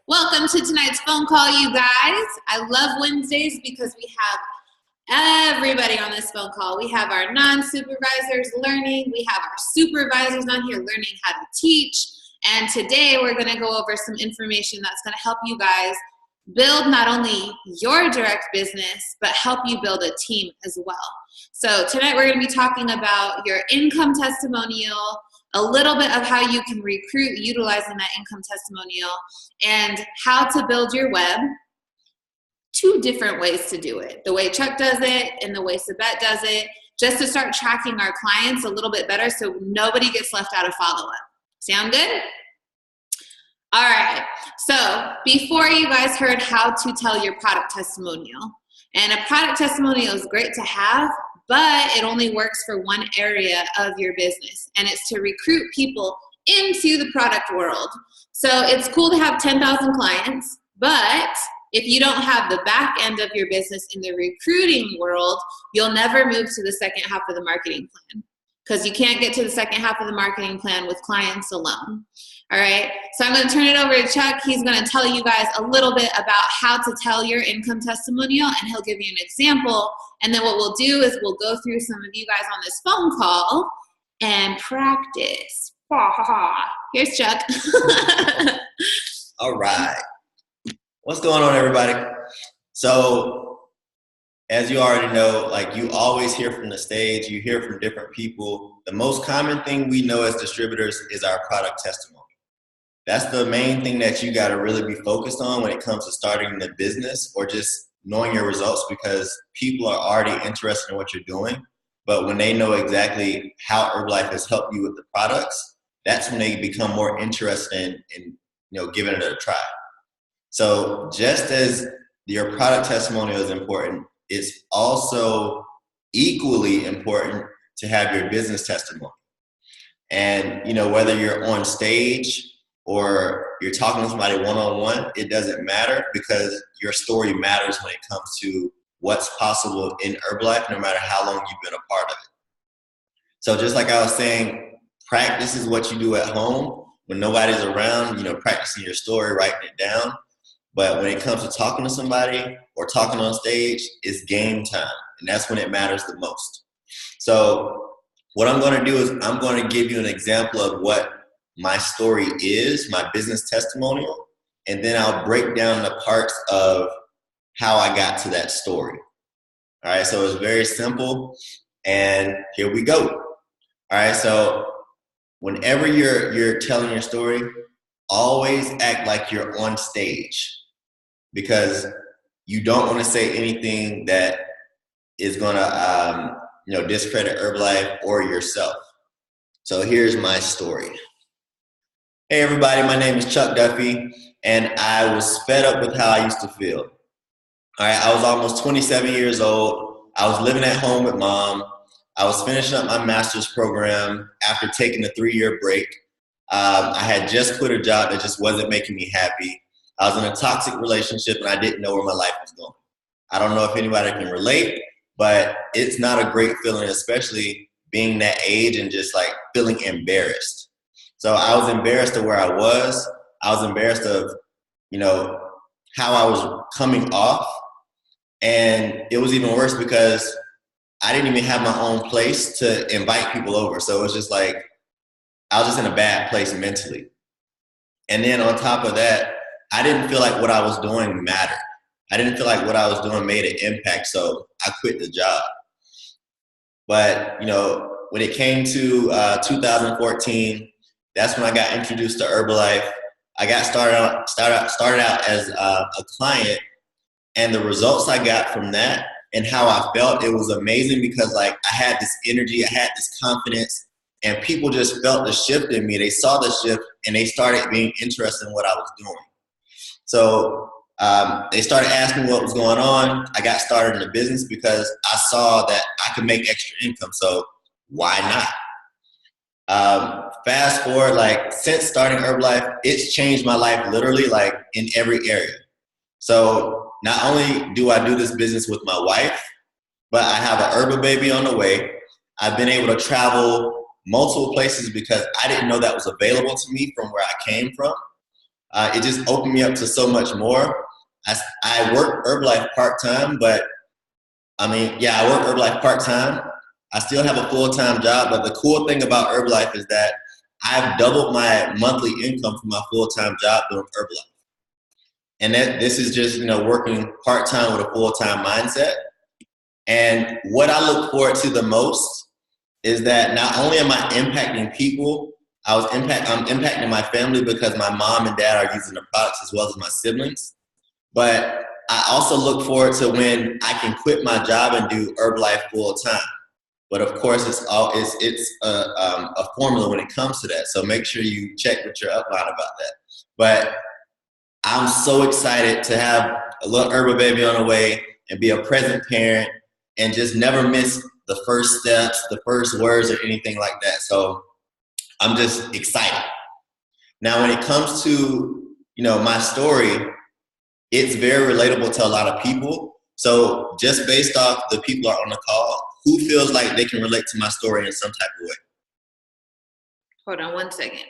Welcome to tonight's phone call, you guys. I love Wednesdays because we have everybody on this phone call. We have our non-supervisors learning. We have our supervisors on here learning how to teach. And today we're going to go over some information that's going to help you guys build not only your direct business, but help you build a team as well. So tonight we're going to be talking about your income testimonial, a little bit of how you can recruit utilizing that income testimonial, and how to build your web. Two different ways to do it. The way Chuck does it and the way Sabette does it, just to start tracking our clients a little bit better so nobody gets left out of follow-up. Sound good? All right, so before you guys heard how to tell your product testimonial, and a product testimonial is great to have, but it only works for one area of your business, and it's to recruit people into the product world. So it's cool to have 10,000 clients, but if you don't have the back end of your business in the recruiting world, you'll never move to the second half of the marketing plan, because you can't get to the second half of the marketing plan with clients alone. All right, so I'm going to turn it over to Chuck. He's going to tell you guys a little bit about how to tell your income testimonial, and he'll give you an example. And then what we'll do is we'll go through some of you guys on this phone call and practice. Here's Chuck. All right. What's going on, everybody? So, as you already know, like you always hear from the stage, you hear from different people. The most common thing we know as distributors is our product testimony. That's the main thing that you got to really be focused on when it comes to starting the business or just knowing your results, because people are already interested in what you're doing. But when they know exactly how Herbalife has helped you with the products, that's when they become more interested in giving it a try. So just as your product testimonial is important, it's also equally important to have your business testimony. And whether you're on stage or you're talking to somebody one-on-one, it doesn't matter, because your story matters when it comes to what's possible in Herbalife, no matter how long you've been a part of it. So just like I was saying, practice is what you do at home when nobody's around, practicing your story, writing it down. But when it comes to talking to somebody or talking on stage, it's game time, and that's when it matters the most. So what I'm going to do is I'm going to give you an example of what my story is, my business testimonial, and then I'll break down the parts of how I got to that story. All right, so it's very simple, and here we go. All right, so whenever you're telling your story, always act like you're on stage, because you don't want to say anything that is going to discredit Herbalife or yourself. So here's my story. Hey everybody, my name is Chuck Duffy, and I was fed up with how I used to feel. All right, I was almost 27 years old. I was living at home with mom. I was finishing up my master's program after taking a 3-year break. I had just quit a job that just wasn't making me happy. I was in a toxic relationship, and I didn't know where my life was going. I don't know if anybody can relate, but it's not a great feeling, especially being that age and just like feeling embarrassed. So I was embarrassed of where I was. I was embarrassed of, how I was coming off. And it was even worse because I didn't even have my own place to invite people over. So it was just like, I was just in a bad place mentally. And then on top of that, I didn't feel like what I was doing mattered. I didn't feel like what I was doing made an impact, so I quit the job. But, when it came to 2014, that's when I got introduced to Herbalife. I got started out as a client, and the results I got from that and how I felt, it was amazing, because I had this energy, I had this confidence, and people just felt the shift in me. They saw the shift, and they started being interested in what I was doing. So they started asking me what was going on. I got started in the business because I saw that I could make extra income. So why not? Fast forward, since starting Herbalife, it's changed my life literally in every area. So not only do I do this business with my wife, but I have an Herbal baby on the way. I've been able to travel multiple places because I didn't know that was available to me from where I came from. it just opened me up to so much more. I work Herbalife part-time, but I work Herbalife part-time. I still have a full-time job, but the cool thing about Herbalife is that I've doubled my monthly income from my full-time job doing Herbalife. And this is just, working part-time with a full-time mindset. And what I look forward to the most is that not only am I impacting people, I'm impacting my family because my mom and dad are using the products as well as my siblings. But I also look forward to when I can quit my job and do Herbalife full time. But of course, it's a formula when it comes to that. So make sure you check with your upline about that. But I'm so excited to have a little Herba baby on the way and be a present parent and just never miss the first steps, the first words, or anything like that. So I'm just excited. Now, when it comes to, my story, it's very relatable to a lot of people. So just based off the people that are on the call, who feels like they can relate to my story in some type of way? Hold on one second.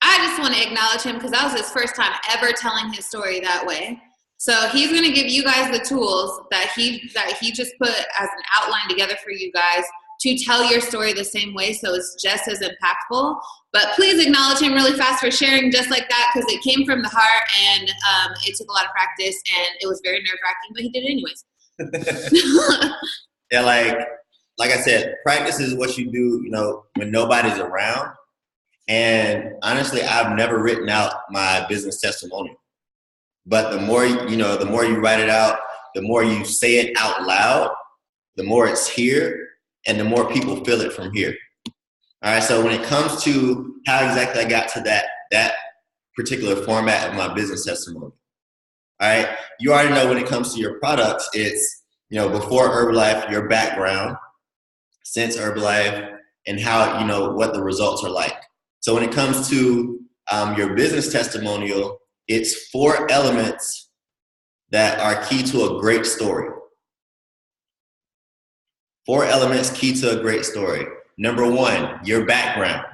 I just want to acknowledge him because that was his first time ever telling his story that way. So he's going to give you guys the tools that he just put as an outline together for you guys to tell your story the same way, so it's just as impactful. But please acknowledge him really fast for sharing just like that, because it came from the heart, and it took a lot of practice, and it was very nerve-wracking, but he did it anyways. Yeah, like I said, practice is what you do, when nobody's around. And honestly, I've never written out my business testimonial. But the more you write it out, the more you say it out loud, the more it's here, and the more people feel it from here. All right, so when it comes to how exactly I got to that particular format of my business testimony, all right, you already know when it comes to your products, it's, before Herbalife, your background, since Herbalife, and how, what the results are like. So when it comes to your business testimonial, it's 4 elements that are key to a great story. 4 elements key to a great story. Number 1, your background.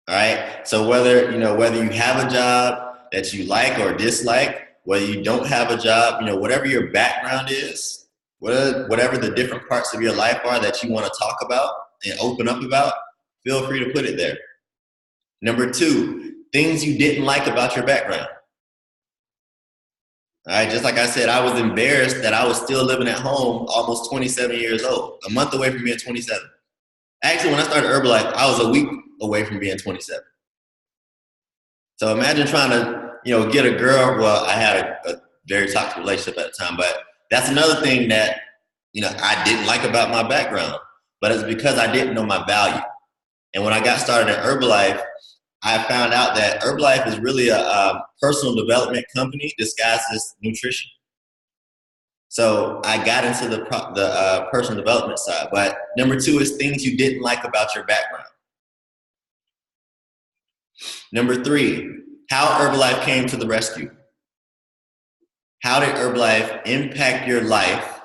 All right. So whether you have a job that you like or dislike, whether you don't have a job, whatever your background is, whatever the different parts of your life are that you want to talk about and open up about, feel free to put it there. Number 2, things you didn't like about your background. All right, just like I said, I was embarrassed that I was still living at home almost 27 years old, a month away from being 27. Actually, when I started Herbalife, I was a week away from being 27. So imagine trying to, get a girl. Well, I had a very toxic relationship at the time, but that's another thing that, I didn't like about my background, but it's because I didn't know my value. And when I got started at Herbalife, I found out that Herbalife is really a personal development company disguised as nutrition. So I got into the personal development side. But number 2 is things you didn't like about your background. Number 3, how Herbalife came to the rescue. How did Herbalife impact your life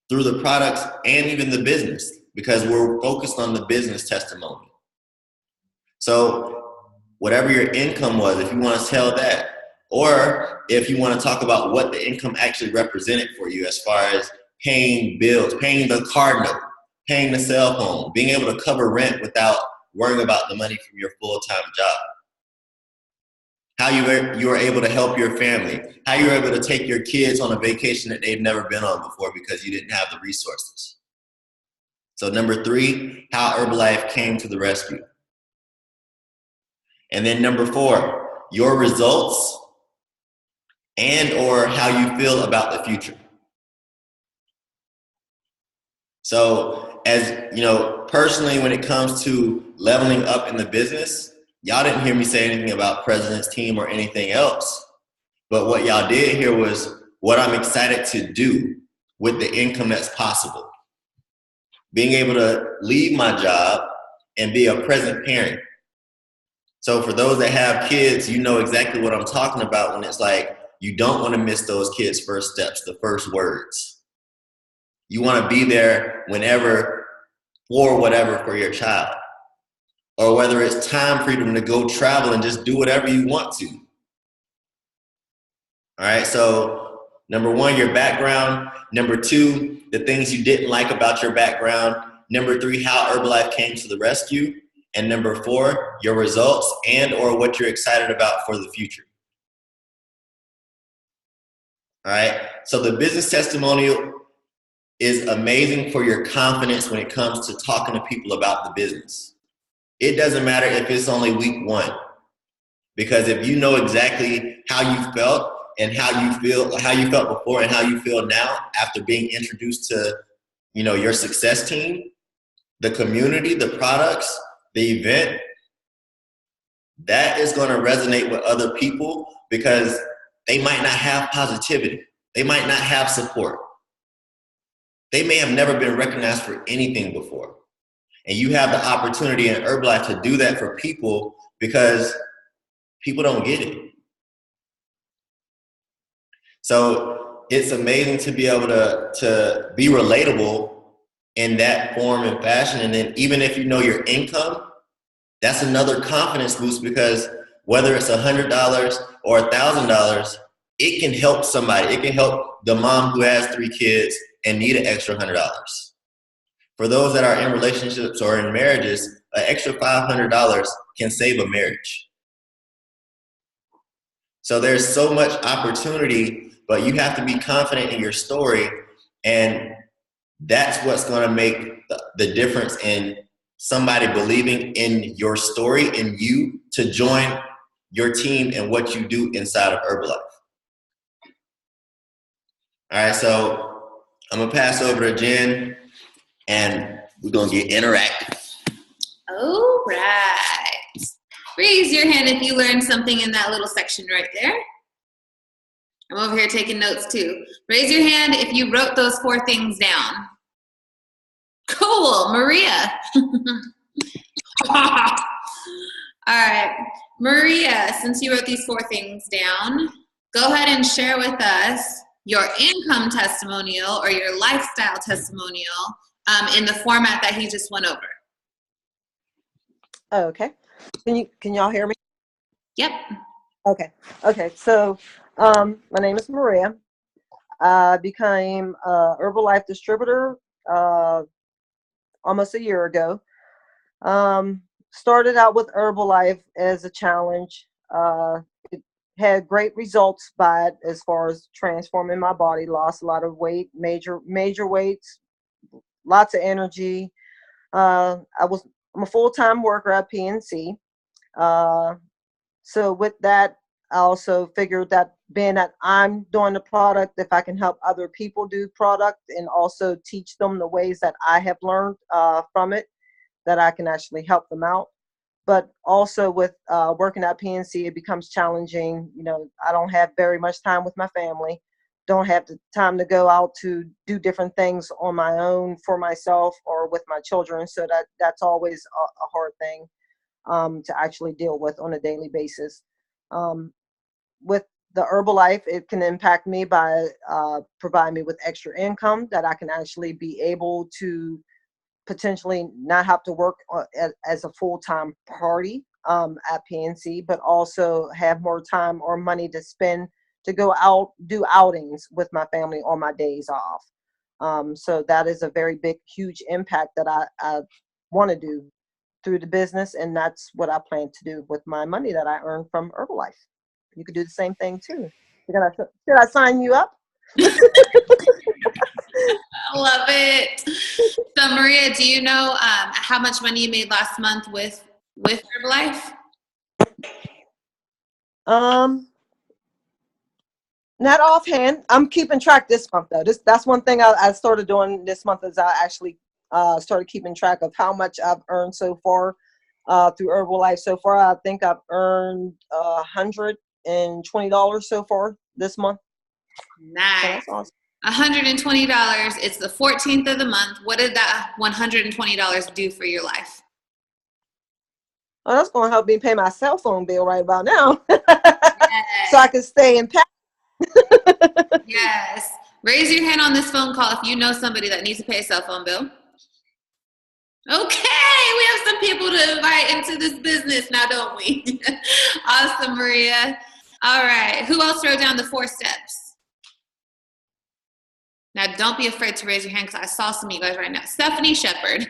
through the products and even the business? Because we're focused on the business testimony. So whatever your income was, if you want to tell that, or if you want to talk about what the income actually represented for you as far as paying bills, paying the car note, paying the cell phone, being able to cover rent without worrying about the money from your full-time job. How you were able to help your family, how you were able to take your kids on a vacation that they've never been on before because you didn't have the resources. So number 3, how Herbalife came to the rescue. And then number 4, your results and or how you feel about the future. So as personally, when it comes to leveling up in the business, y'all didn't hear me say anything about President's Team or anything else. But what y'all did hear was what I'm excited to do with the income that's possible. Being able to leave my job and be a present parent. So for those that have kids, you know exactly what I'm talking about when it's like, you don't want to miss those kids' first steps, the first words. You want to be there whenever, for whatever, for your child. or whether it's time freedom to go travel and just do whatever you want to. All right, so number one, your background. Number two, the things you didn't like about your background. Number three, how Herbalife came to the rescue. And number four, your results and or what you're excited about for the future. All right, so the business testimonial is amazing for your confidence when it comes to talking to people about the business. It doesn't matter if it's only week one, because if you know exactly how you felt and how you felt before and how you feel now after being introduced to, your success team, the community, the products, the event, that is going to resonate with other people because they might not have positivity. They might not have support. They may have never been recognized for anything before. And you have the opportunity in Herbalife to do that for people because people don't get it. So it's amazing to be able to be relatable in that form and fashion. And then even if you know your income, that's another confidence boost because whether it's $100 or $1,000, it can help somebody. It can help the mom who has 3 kids and need an extra $100. For those that are in relationships or in marriages, an extra $500 can save a marriage. So there's so much opportunity, but you have to be confident in your story, and that's what's going to make the difference in somebody believing in your story and you to join your team and what you do inside of Herbalife. All right, so I'm going to pass over to Jen, and we're going to get interactive. All right. Raise your hand if you learned something in that little section right there. I'm over here taking notes too. Raise your hand if you wrote those 4 things down. Cool, Maria. All right, Maria, since you wrote these 4 things down, go ahead and share with us your income testimonial or your lifestyle testimonial in the format that he just went over. Okay. Can y'all hear me? Yep. Okay. So my name is Maria. I became a Herbalife distributor almost a year ago. Started out with Herbalife as a challenge. It had great results by it as far as transforming my body. Lost a lot of weight, major weights, lots of energy. I'm a full-time worker at PNC. So with that, I also figured that being that I'm doing the product, if I can help other people do product and also teach them the ways that I have learned from it, that I can actually help them out. But also with working at PNC, it becomes challenging. I don't have very much time with my family. Don't have the time to go out to do different things on my own for myself or with my children. So that's always a hard thing to actually deal with on a daily basis. With the Herbalife, it can impact me by providing me with extra income that I can actually be able to potentially not have to work as a full-time party at PNC, but also have more time or money to spend to go out, do outings with my family on my days off. So that is a very big, huge impact that I want to do through the business, and that's what I plan to do with my money that I earn from Herbalife. You could do the same thing too. Should I sign you up? I love it. So Maria, do you know how much money you made last month with Herbalife? Not offhand. I'm keeping track this month though. That's one thing I started doing this month is I actually started keeping track of how much I've earned so far through Herbalife. So far, I think I've earned $120 so far this month. Nice. So that's awesome. $120. It's the 14th of the month. What did that $120 do for your life? Oh, that's going to help me pay my cell phone bill right about now. Yes. So I can stay in Yes. Raise your hand on this phone call if you know somebody that needs to pay a cell phone bill. Okay, we have some people to invite into this business now, don't we? Awesome, Maria. All right, who else wrote down the 4 steps? Now, don't be afraid to raise your hand because I saw some of you guys right now. Stephanie Shepard.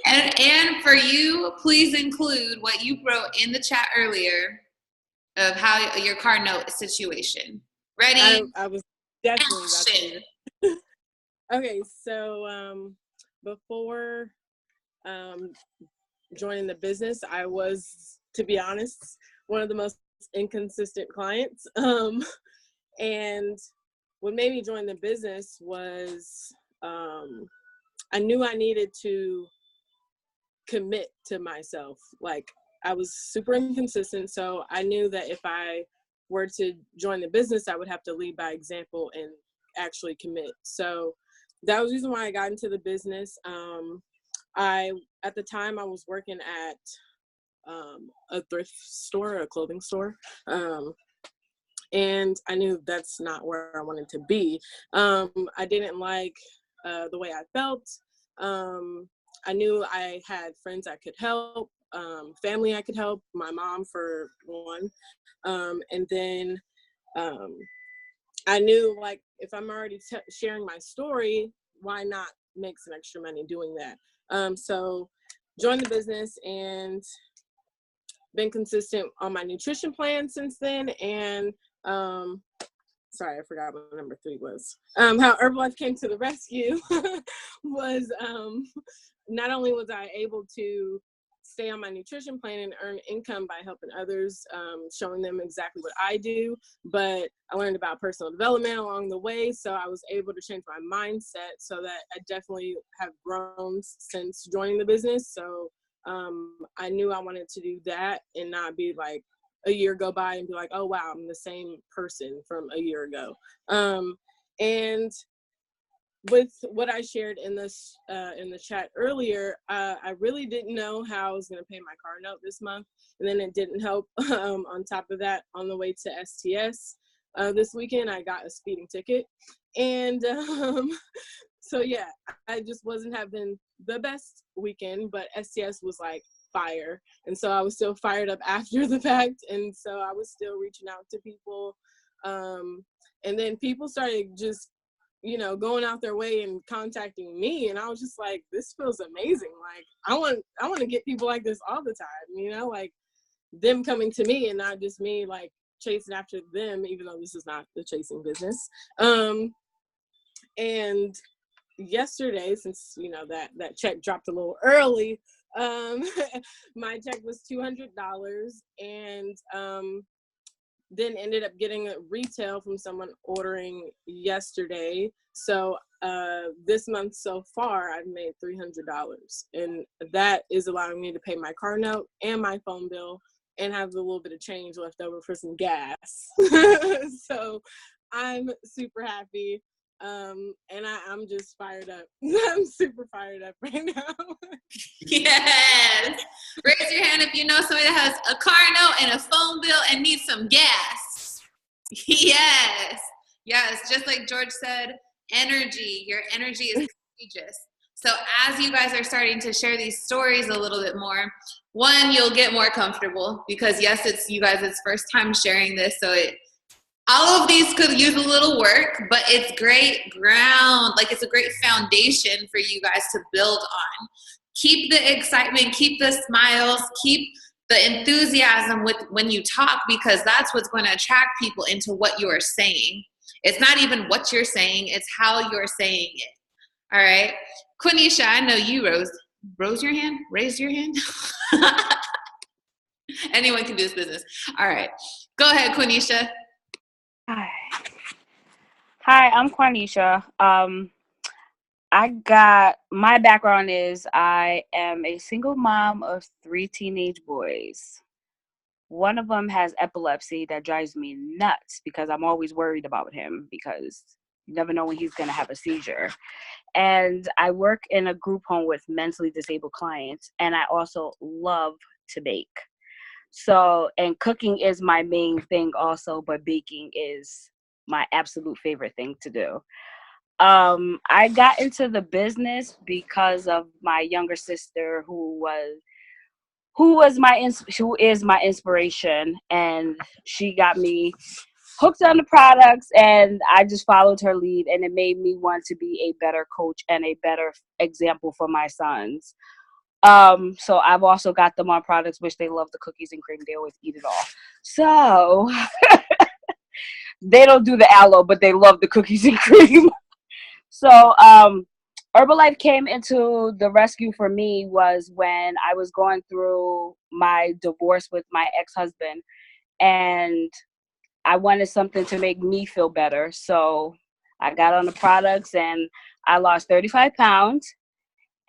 And for you, please include what you wrote in the chat earlier of how your car note situation. Ready? I was definitely about to Action. read it. Okay, so before joining the business, I was, to be honest, one of the most inconsistent clients. And what made me join the business was I knew I needed to commit to myself. Like, I was super inconsistent, so I knew that if I were to join the business, I would have to lead by example and actually commit. So that was the reason why I got into the business. At the time I was working at a thrift store, a clothing store. And I knew that's not where I wanted to be. I didn't like the way I felt. I knew I had friends I could help, family I could help, my mom for one. And then I knew, like, if I'm already sharing my story, why not make some extra money doing that? So joined the business and been consistent on my nutrition plan since then. And sorry, I forgot what number 3 was. How Herbalife came to the rescue was not only was I able to stay on my nutrition plan and earn income by helping others, showing them exactly what I do, but I learned about personal development along the way. So I was able to change my mindset so that I definitely have grown since joining the business. So I knew I wanted to do that and not be like a year go by and be like, oh wow, I'm the same person from a year ago. And with what I shared in this in the chat earlier, I really didn't know how I was going to pay my car note this month, and then it didn't help. On top of that, on the way to STS this weekend, I got a speeding ticket, and so yeah, I just wasn't having the best weekend, but STS was like fire, and so I was still fired up after the fact, and so I was still reaching out to people, and then people started just going out their way and contacting me, and I was just like, this feels amazing. Like, I want to get people like this all the time, like them coming to me and not just me like chasing after them, even though this is not the chasing business. And yesterday, since that check dropped a little early, my check was $200, and then ended up getting a retail from someone ordering yesterday. So this month so far, I've made $300, and that is allowing me to pay my car note and my phone bill and have a little bit of change left over for some gas. So I'm super happy. And I'm just fired up. I'm super fired up right now. Yes. Raise your hand if you know somebody that has a car note and a phone bill and needs some gas. Yes. Yes. Just like George said, energy. Your energy is contagious. So as you guys are starting to share these stories a little bit more, one, you'll get more comfortable because yes, it's you guys' first time sharing this. So all of these could use a little work, but it's great ground. Like, it's a great foundation for you guys to build on. Keep the excitement, keep the smiles, keep the enthusiasm with when you talk, because that's what's going to attract people into what you are saying. It's not even what you're saying, it's how you're saying it. All right. Quenisha, I know you raised your hand. Anyone can do this business. All right. Go ahead, Quenisha. Hi, I'm Quanisha. My background is I am a single mom of 3 teenage boys. One of them has epilepsy that drives me nuts because I'm always worried about him because you never know when he's going to have a seizure. And I work in a group home with mentally disabled clients, and I also love to bake. So, and cooking is my main thing also, but baking is my absolute favorite thing to do. I got into the business because of my younger sister, who is my inspiration, and she got me hooked on the products, and I just followed her lead, and it made me want to be a better coach and a better example for my sons. So I've also got them on products, which they love the cookies and cream. They always eat it all. So they don't do the aloe, but they love the cookies and cream. So Herbalife came into the rescue for me was when I was going through my divorce with my ex-husband, and I wanted something to make me feel better. So I got on the products and I lost 35 pounds,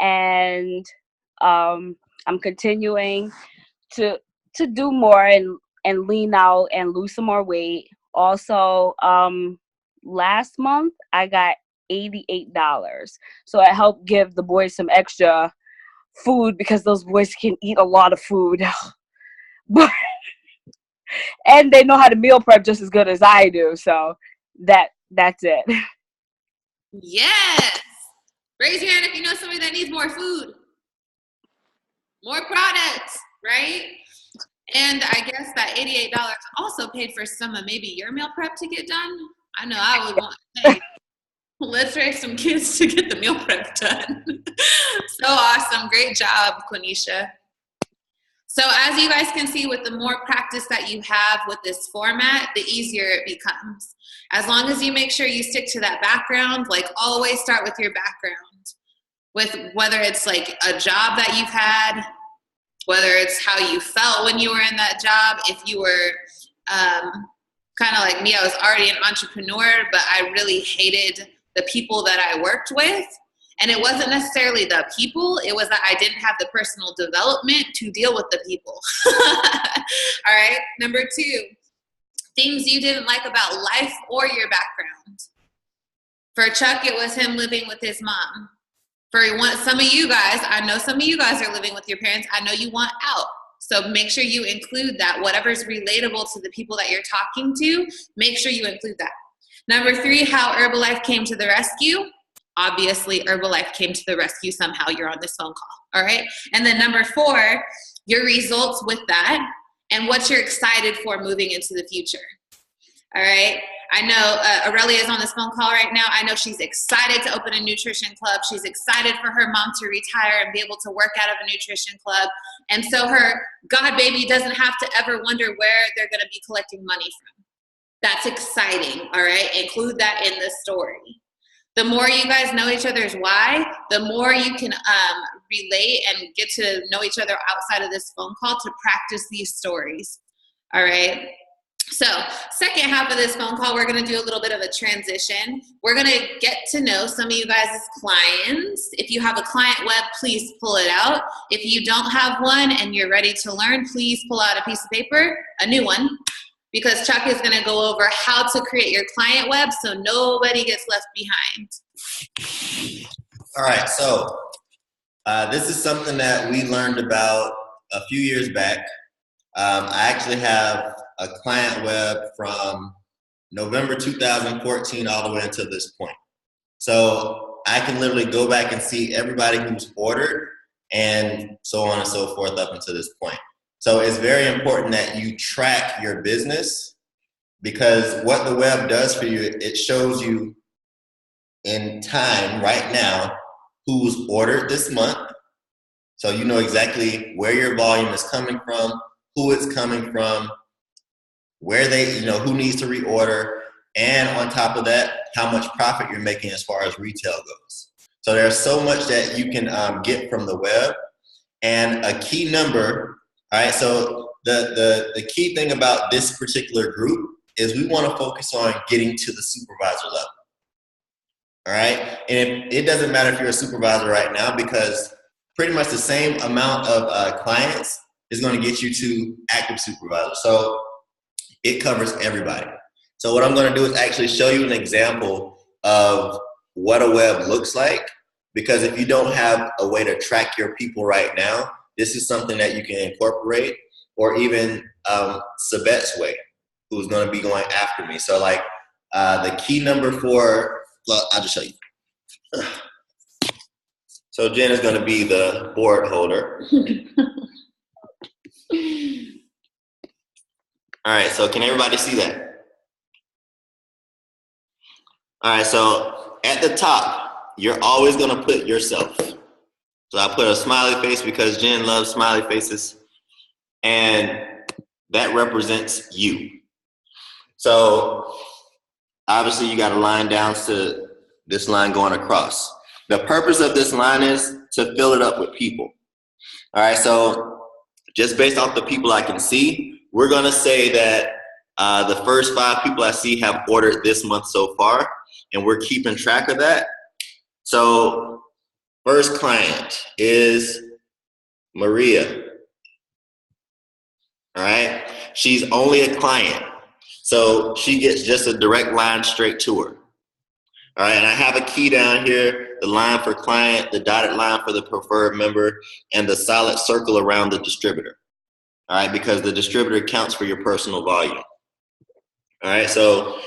and I'm continuing to do more and lean out and lose some more weight. Also, last month I got $88. So I helped give the boys some extra food because those boys can eat a lot of food. But and they know how to meal prep just as good as I do. So that's it. Yes. Raise your hand if you know somebody that needs more food, more products, right? And I guess that $88 also paid for some of maybe your meal prep to get done. I know I would want to say, let's raise some kids to get the meal prep done. So awesome. Great job, Quenisha. So as you guys can see, with the more practice that you have with this format, the easier it becomes. As long as you make sure you stick to that background, like always start with your background, with whether it's like a job that you've had, whether it's how you felt when you were in that job, if you were kind of like me, I was already an entrepreneur, but I really hated the people that I worked with. And it wasn't necessarily the people, it was that I didn't have the personal development to deal with the people. All right, number 2, things you didn't like about life or your background. For Chuck, it was him living with his mom. For some of you guys, I know some of you guys are living with your parents. I know you want out. So make sure you include that. Whatever's relatable to the people that you're talking to, make sure you include that. Number 3, how Herbalife came to the rescue. Obviously, Herbalife came to the rescue somehow. You're on this phone call, all right? And then number 4, your results with that and what you're excited for moving into the future, all right? I know Aurelia is on this phone call right now. I know she's excited to open a nutrition club. She's excited for her mom to retire and be able to work out of a nutrition club. And so her God baby doesn't have to ever wonder where they're going to be collecting money from. That's exciting, all right? Include that in the story. The more you guys know each other's why, the more you can relate and get to know each other outside of this phone call to practice these stories, all right? So second half of this phone call, we're going to do a little bit of a transition. We're going to get to know some of you guys as clients. If you have a client web, please pull it out. If you don't have one and you're ready to learn, please pull out a piece of paper, a new one, because Chuck is going to go over how to create your client web so nobody gets left behind. All right, so this is something that we learned about a few years back. I actually have a client web from November 2014 all the way until this point. So I can literally go back and see everybody who's ordered and so on and so forth up until this point. So it's very important that you track your business, because what the web does for you, it shows you in time right now who's ordered this month. So you know exactly where your volume is coming from, who it's coming from, where they, who needs to reorder, and on top of that, how much profit you're making as far as retail goes. So there's so much that you can get from the web. And a key number, all right, so the key thing about this particular group is we want to focus on getting to the supervisor level. All right, and it doesn't matter if you're a supervisor right now, because pretty much the same amount of clients is going to get you to active supervisor. So it covers everybody. So what I'm going to do is actually show you an example of what a web looks like, because if you don't have a way to track your people right now, this is something that you can incorporate, or even Sabet's way, who's going to be going after me. So like the key number for, well, I'll just show you. So Jen is going to be the board holder. All right, so can everybody see that? All right, so at the top, you're always going to put yourself. So I put a smiley face because Jen loves smiley faces, and that represents you. So obviously you got a line down to this line going across. The purpose of this line is to fill it up with people. All right, so just based off the people I can see, we're gonna say that the first 5 people I see have ordered this month so far, and we're keeping track of that. So first client is Maria. All right, she's only a client, so she gets just a direct line straight to her. All right, and I have a key down here, the line for client, the dotted line for the preferred member, and the solid circle around the distributor. All right, because the distributor counts for your personal volume. All right, so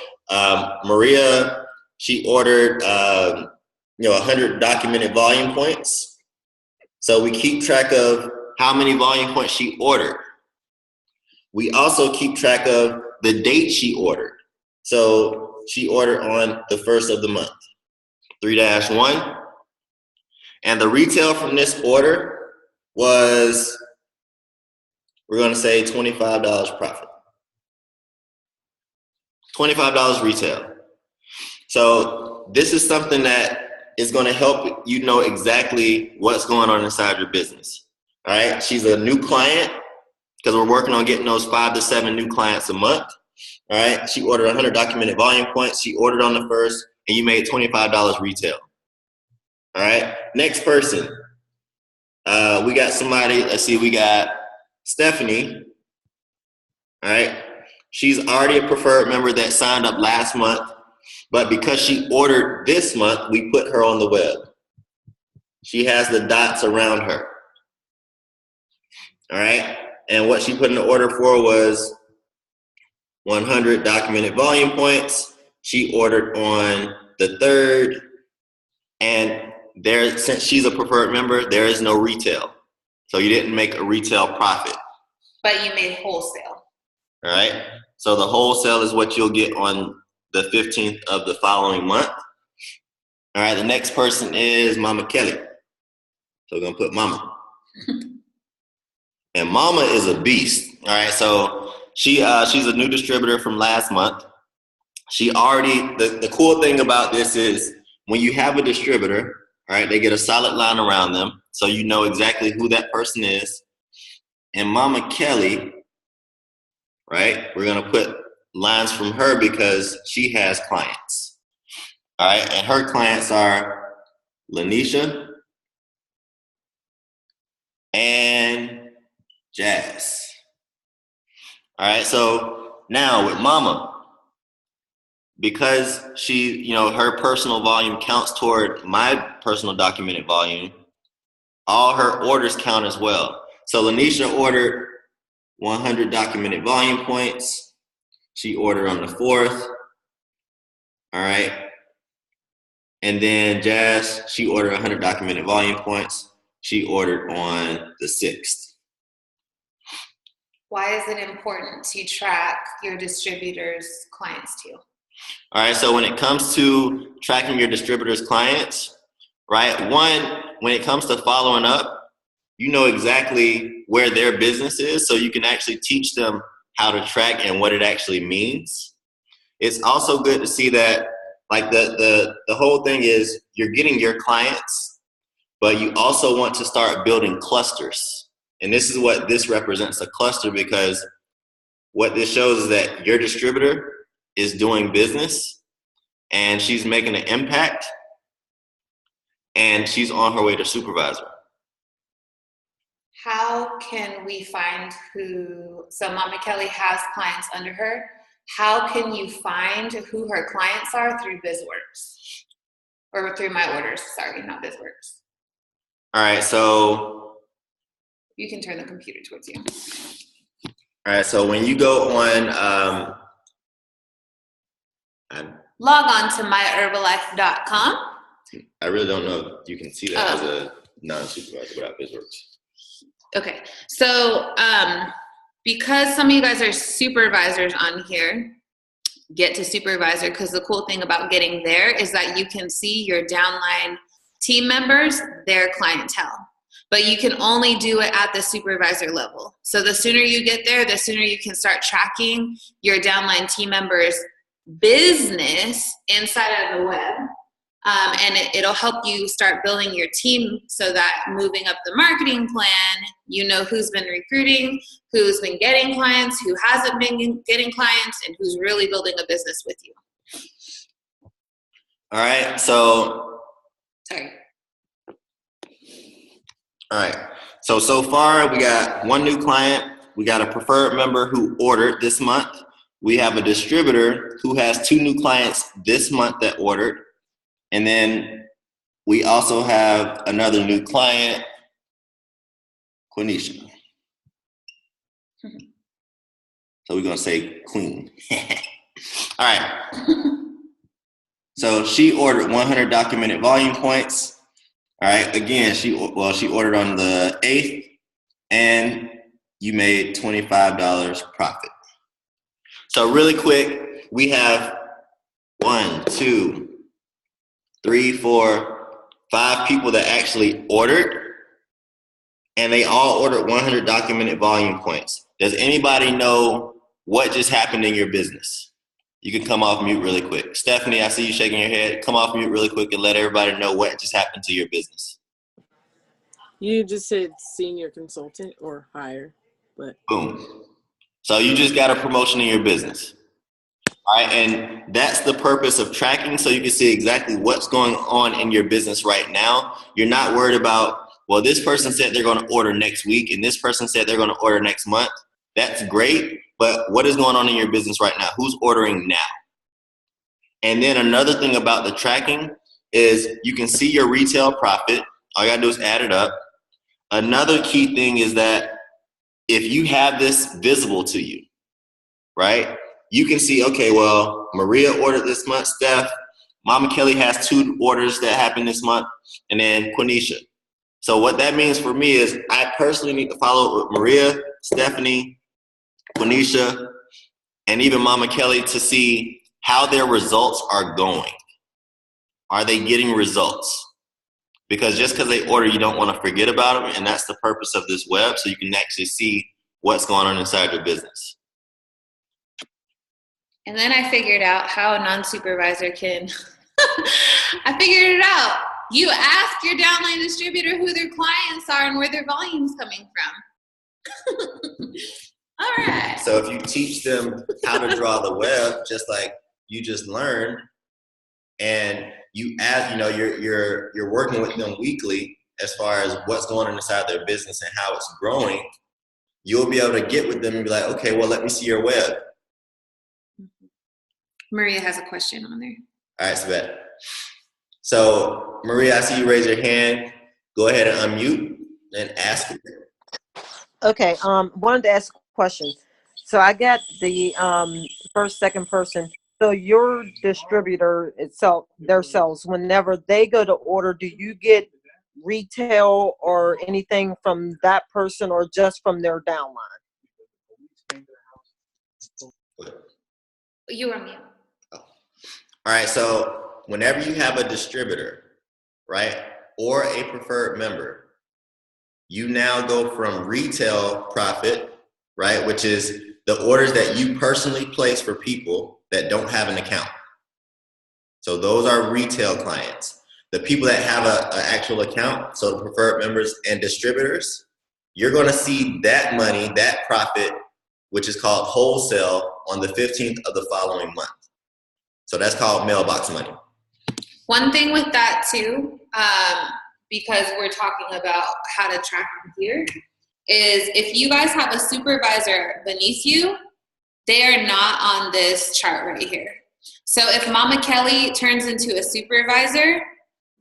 Maria, she ordered 100 documented volume points. So we keep track of how many volume points she ordered. We also keep track of the date she ordered. So she ordered on the 1st of the month, 3-1. And the retail from this order was, we're gonna say $25 profit. $25 retail. So this is something that is gonna help you know exactly what's going on inside your business. All right, she's a new client because we're working on getting those 5 to 7 new clients a month. All right, she ordered 100 documented volume points. She ordered on the 1st, and you made $25 retail. All right, next person. We got somebody, let's see, we got Stephanie. All right, she's already a preferred member that signed up last month, but because she ordered this month, we put her on the web. She has the dots around her. All right, and what she put in the order for was 100 documented volume points. She ordered on the 3rd, and there, since she's a preferred member, there is no retail. So you didn't make a retail profit. But you made wholesale. All right, so the wholesale is what you'll get on the 15th of the following month. All right, the next person is Mama Kelly. So we're gonna put Mama. And Mama is a beast. All right, so she's a new distributor from last month. She already, the cool thing about this is when you have a distributor, all right, they get a solid line around them, so you know exactly who that person is. And Mama Kelly, right, we're gonna put lines from her because she has clients. All right, and her clients are Lanisha and Jazz. All right, so now with Mama, because she, her personal volume counts toward my personal documented volume, all her orders count as well. So Lanisha ordered 100 documented volume points. She ordered on the 4th. All right. And then Jazz, she ordered 100 documented volume points. She ordered on the 6th. Why is it important to track your distributors' clients too? All right, so when it comes to tracking your distributors' clients, right, one, when it comes to following up, you know exactly where their business is, so you can actually teach them how to track and what it actually means. It's also good to see that, like, the whole thing is you're getting your clients, but you also want to start building clusters. And this is what this represents, a cluster, because what this shows is that your distributor is doing business and she's making an impact and she's on her way to supervisor. How can we find so Mama Kelly has clients under her. How can you find who her clients are through BizWorks? Or through my orders, sorry, not BizWorks. All right, so. You can turn the computer towards you. All right, so when you go on, log on to myherbalife.com. I really don't know if you can see that as a non-supervisor without BizWorks. Okay, so because some of you guys are supervisors on here, get to supervisor, because the cool thing about getting there is that you can see your downline team members, their clientele. But you can only do it at the supervisor level. So the sooner you get there, the sooner you can start tracking your downline team members' business inside of the web. And it'll help you start building your team so that moving up the marketing plan, you know who's been recruiting, who's been getting clients, who hasn't been getting clients, and who's really building a business with you. All right, so. Sorry. All right, so far we got one new client. We got a preferred member who ordered this month. We have a distributor who has 2 new clients this month that ordered. And then we also have another new client, Quenisha. So we're gonna say Queen. All right. So she ordered 100 documented volume points. All right. Again, she ordered on the 8th, and you made $25 profit. So really quick, we have 1, 2, 3, 4, 5 people that actually ordered, and they all ordered 100 documented volume points. Does anybody know what just happened in your business? You can come off mute really quick. Stephanie, I see you shaking your head. Come off mute really quick and let everybody know what just happened to your business. You just said senior consultant or higher, but. Boom. So you just got a promotion in your business. All right, and that's the purpose of tracking, so you can see exactly what's going on in your business right now. You're not worried about, well, this person said they're going to order next week, and this person said they're going to order next month. That's great, but what is going on in your business right now? Who's ordering now? And then another thing about the tracking is you can see your retail profit. All you got to do is add it up. Another key thing is that if you have this visible to you, right? You can see, okay, well, Maria ordered this month, Steph, Mama Kelly has 2 orders that happened this month, and then Quenisha. So what that means for me is I personally need to follow up with Maria, Stephanie, Quenisha, and even Mama Kelly to see how their results are going. Are they getting results? Because just because they order, you don't want to forget about them, and that's the purpose of this web, so you can actually see what's going on inside your business. And then I figured out how a non-supervisor can, I figured it out. You ask your downline distributor who their clients are and where their volume's coming from. All right. So if you teach them how to draw the web, just like you just learned, and you add, you know, you're working with them weekly as far as what's going on inside their business and how it's growing, you'll be able to get with them and be like, okay, well, let me see your web. Maria has a question on there. All right, Sabette. So, Maria, I see you raise your hand. Go ahead and unmute and ask it. Okay, wanted to ask a question. So I got the first, second person. So your distributor itself, their sales, whenever they go to order, do you get retail or anything from that person or just from their downline? You are mute. All right, so whenever you have a distributor, right, or a preferred member, you now go from retail profit, right, which is the orders that you personally place for people that don't have an account. So those are retail clients. The people that have an actual account, so the preferred members and distributors, you're going to see that money, that profit, which is called wholesale, on the 15th of the following month. So that's called mailbox money. One thing with that too, because we're talking about how to track them here, is if you guys have a supervisor beneath you, they are not on this chart right here. So if Mama Kelly turns into a supervisor,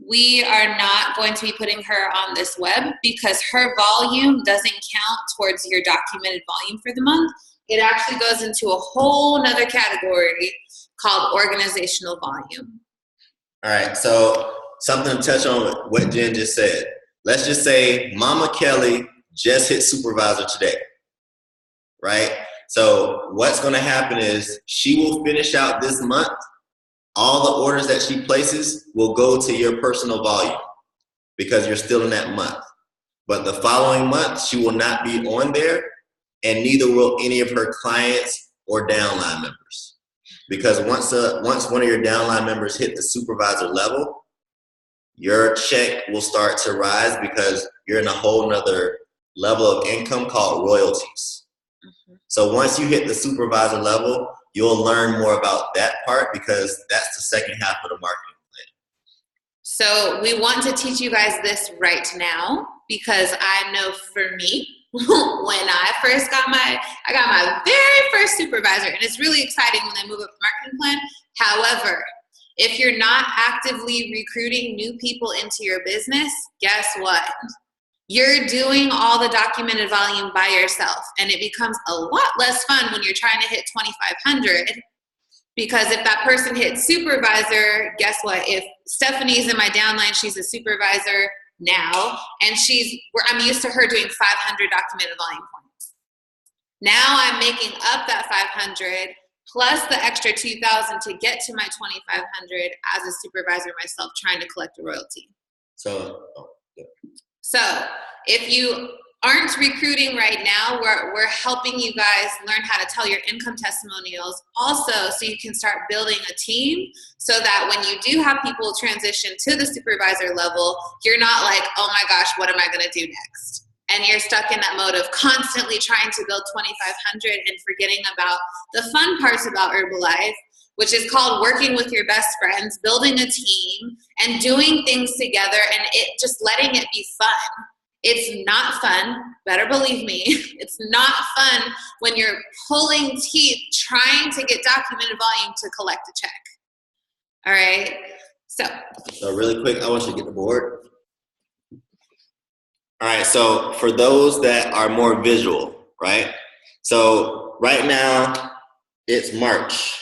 we are not going to be putting her on this web because her volume doesn't count towards your documented volume for the month. It actually goes into a whole nother category called organizational volume. All right, so something to touch on what Jen just said. Let's just say Mama Kelly just hit supervisor today, right? So what's going to happen is she will finish out this month. All the orders that she places will go to your personal volume because you're still in that month. But the following month, she will not be on there, and neither will any of her clients or downline members. Because once one of your downline members hit the supervisor level, your check will start to rise because you're in a whole nother level of income called royalties. Mm-hmm. So once you hit the supervisor level, you'll learn more about that part because that's the second half of the marketing plan. So we want to teach you guys this right now because I know for me, when I first got my very first supervisor, and it's really exciting when they move up the marketing plan. However, if you're not actively recruiting new people into your business, guess what? You're doing all the documented volume by yourself, and it becomes a lot less fun when you're trying to hit 2,500 because if that person hits supervisor, guess what? If Stephanie's in my downline, she's a supervisor now, and I'm used to her doing 500 documented volume points. Now I'm making up that 500 plus the extra 2,000 to get to my 2,500 as a supervisor myself, trying to collect a royalty. So if you aren't recruiting right now, we're helping you guys learn how to tell your income testimonials also so you can start building a team so that when you do have people transition to the supervisor level, you're not like, oh my gosh, what am I going to do next? And you're stuck in that mode of constantly trying to build 2,500 and forgetting about the fun parts about Herbalife, which is called working with your best friends, building a team, and doing things together, and just letting it be fun. It's not fun, better believe me. It's not fun when you're pulling teeth trying to get documented volume to collect a check. All right, so really quick, I want you to get the board. All right, so for those that are more visual, right? So right now, it's March.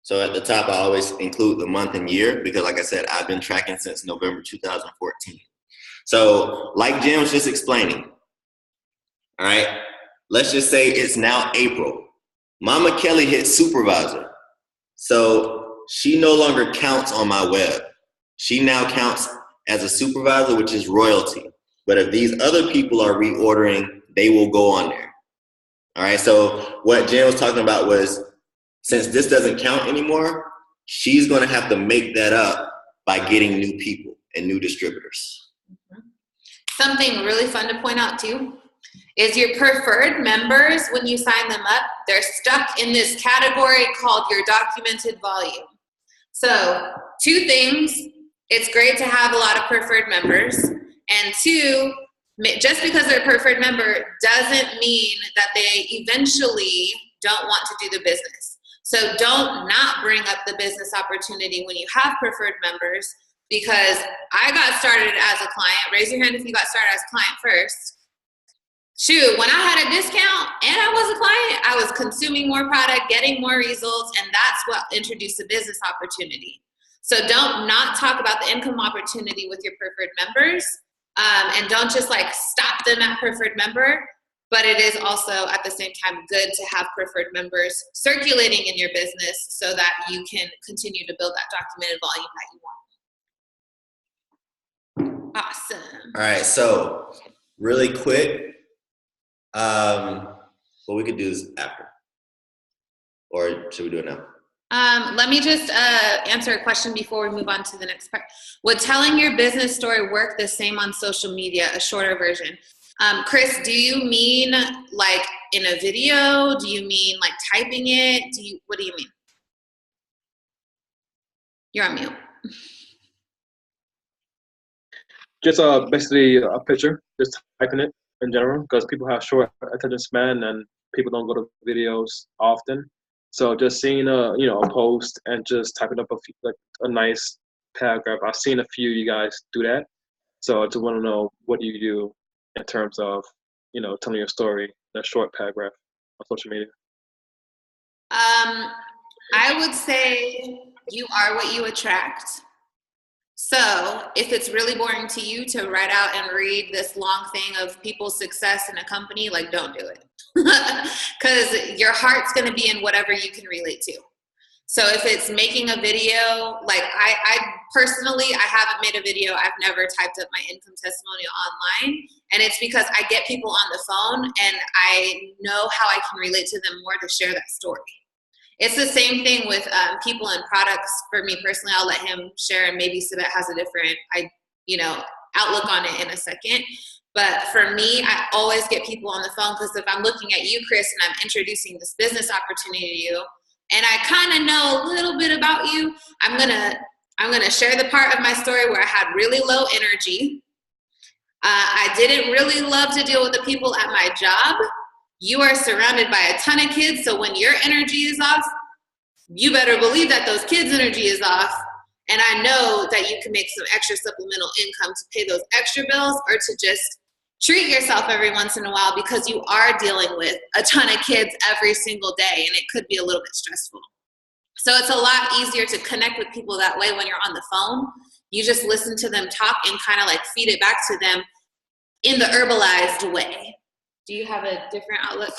So at the top, I always include the month and year because like I said, I've been tracking since November 2014. So like Jen was just explaining, all right, let's just say it's now April. Mama Kelly hit supervisor. So she no longer counts on my web. She now counts as a supervisor, which is royalty. But if these other people are reordering, they will go on there. All right, so what Jen was talking about was since this doesn't count anymore, she's going to have to make that up by getting new people and new distributors. Something really fun to point out too is your preferred members, when you sign them up, they're stuck in this category called your documented volume. So 2 things, it's great to have a lot of preferred members, and 2, just because they're a preferred member doesn't mean that they eventually don't want to do the business. So don't not bring up the business opportunity when you have preferred members, because I got started as a client. Raise your hand if you got started as a client first. Shoot, when I had a discount and I was a client, I was consuming more product, getting more results, and that's what introduced the business opportunity. So don't not talk about the income opportunity with your preferred members, and don't just like stop them at preferred member, but it is also at the same time good to have preferred members circulating in your business so that you can continue to build that documented volume that you want. Awesome. All right, so really quick, well, we could do this after, or should we do it now? Let me just answer a question before we move on to the next part. Would telling your business story work the same on social media, a shorter version? Chris, do you mean like in a video? Do you mean like typing it? What do you mean? You're on mute. Just basically a picture, just typing it in general, because people have short attention span and people don't go to videos often. So just seeing a post and just typing up a nice paragraph. I've seen a few of you guys do that. So I just want to know, what do you do in terms of telling your story in a short paragraph on social media? I would say you are what you attract. So if it's really boring to you to write out and read this long thing of people's success in a company, like, don't do it. Because your heart's going to be in whatever you can relate to. So if it's making a video, like I personally, I haven't made a video. I've never typed up my income testimonial online. And it's because I get people on the phone and I know how I can relate to them more to share that story. It's the same thing with people and products. For me personally, I'll let him share, and maybe Sabet has a different, outlook on it in a second. But for me, I always get people on the phone because if I'm looking at you, Chris, and I'm introducing this business opportunity to you, and I kind of know a little bit about you, I'm gonna share the part of my story where I had really low energy. I didn't really love to deal with the people at my job. You are surrounded by a ton of kids, so when your energy is off, you better believe that those kids' energy is off. And I know that you can make some extra supplemental income to pay those extra bills or to just treat yourself every once in a while, because you are dealing with a ton of kids every single day, and it could be a little bit stressful. So it's a lot easier to connect with people that way when you're on the phone. You just listen to them talk and kind of like feed it back to them in the herbalized way. Do you have a different outlook?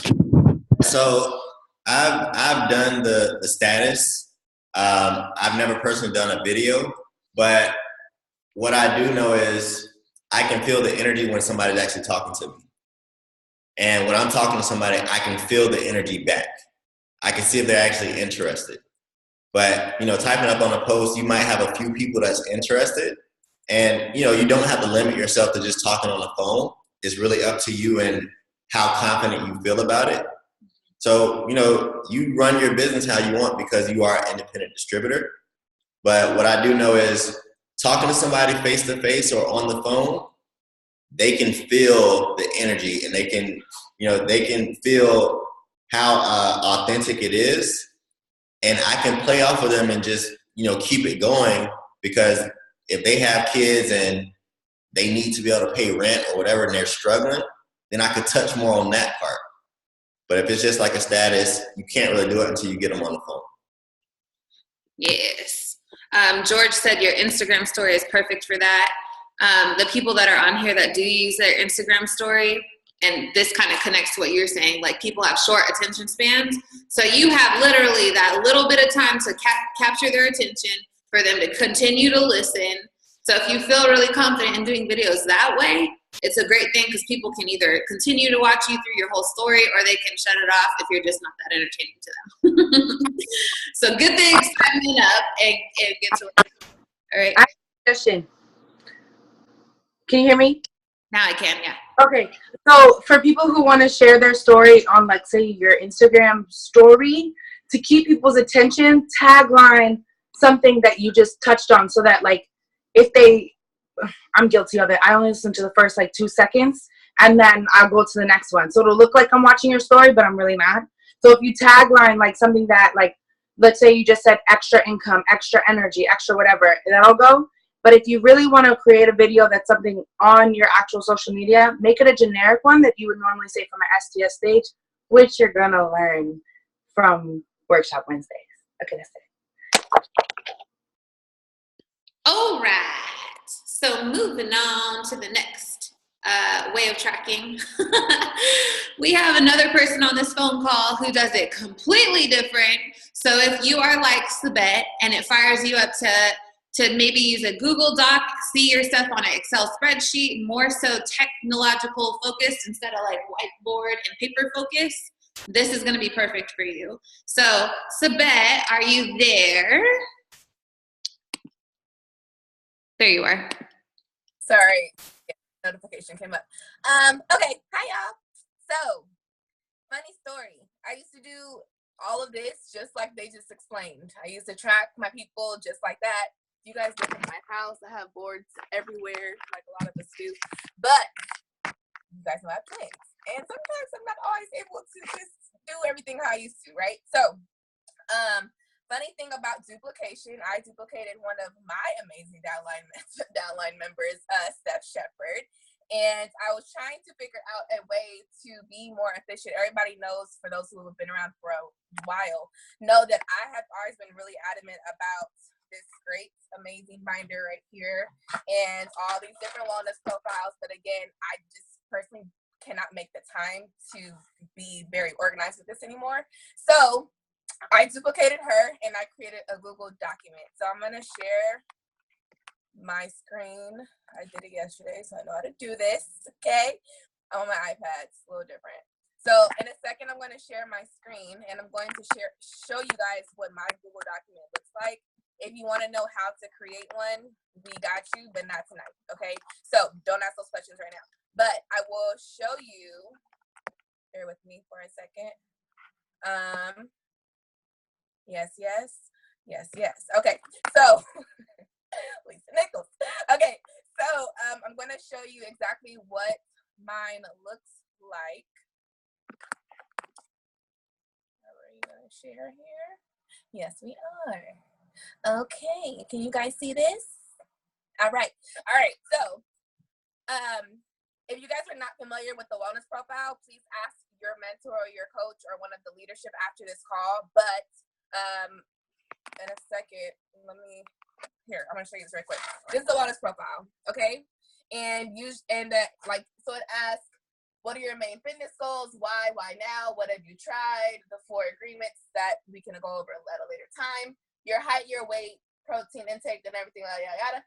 So I've done the status. I've never personally done a video, but what I do know is I can feel the energy when somebody's actually talking to me. And when I'm talking to somebody, I can feel the energy back. I can see if they're actually interested. But, typing up on a post, you might have a few people that's interested. And, you don't have to limit yourself to just talking on the phone. It's really up to you and how confident you feel about it. So, you run your business how you want because you are an independent distributor. But what I do know is talking to somebody face to face or on the phone, they can feel the energy, and they can feel how authentic it is. And I can play off of them and just, keep it going, because if they have kids and they need to be able to pay rent or whatever and they're struggling, then I could touch more on that part. But if it's just like a status, you can't really do it until you get them on the phone. Yes. George said your Instagram story is perfect for that. The people that are on here that do use their Instagram story, and this kind of connects to what you're saying, like people have short attention spans. So you have literally that little bit of time to capture their attention, for them to continue to listen. So if you feel really confident in doing videos that way, it's a great thing, because people can either continue to watch you through your whole story, or they can shut it off if you're just not that entertaining to them. So good things, sign up and get to it. All right. I have a question. Can you hear me? Now I can, yeah. Okay. So for people who want to share their story on, like, say, your Instagram story, to keep people's attention, tagline something that you just touched on, so that, like, I'm guilty of it. I only listen to the first, 2 seconds, and then I'll go to the next one. So it'll look like I'm watching your story, but I'm really not. So if you tagline, something that, let's say you just said extra income, extra energy, extra whatever, that'll go. But if you really want to create a video that's something on your actual social media, make it a generic one that you would normally say from an STS stage, which you're going to learn from Workshop Wednesdays. Okay, that's it. All right. So moving on to the next way of tracking. We have another person on this phone call who does it completely different. So if you are like Sabet and it fires you up to maybe use a Google Doc, see your stuff on an Excel spreadsheet, more so technological focused instead of whiteboard and paper focus, this is going to be perfect for you. So Sabet, are you there? There you are. Sorry, notification came up. Okay, hi y'all. So, funny story. I used to do all of this just like they just explained. I used to track my people just like that. You guys look at my house. I have boards everywhere, like a lot of us do. But you guys know I have twins, and sometimes I'm not always able to just do everything how I used to, right? So, funny thing about duplication, I duplicated one of my amazing downline members, Steph Shepard, and I was trying to figure out a way to be more efficient. Everybody knows, for those who have been around for a while, know that I have always been really adamant about this great, amazing binder right here and all these different wellness profiles. But again, I just personally cannot make the time to be very organized with this anymore. So I duplicated her and I created a Google document. So I'm going to share my screen. I did it yesterday, so I know how to do this. Okay. On my iPad, it's a little different. So in a second, I'm going to share my screen and I'm going to show you guys what my Google document looks like. If you want to know how to create one, we got you, but not tonight, okay? So don't ask those questions right now. But I will show you, bear with me for a second. Yes. Okay, so, Lisa Nichols. Okay, so I'm going to show you exactly what mine looks like. Are we going to share here? Yes, we are. Okay, can you guys see this? All right, so if you guys are not familiar with the wellness profile, please ask your mentor or your coach or one of the leadership after this call. But in a second, I'm gonna show you this very quick. This is the wellness profile, okay? And so it asks, what are your main fitness goals? Why now? What have you tried? The 4 agreements that we can go over at a later time. Your height, your weight, protein intake, and everything, yada.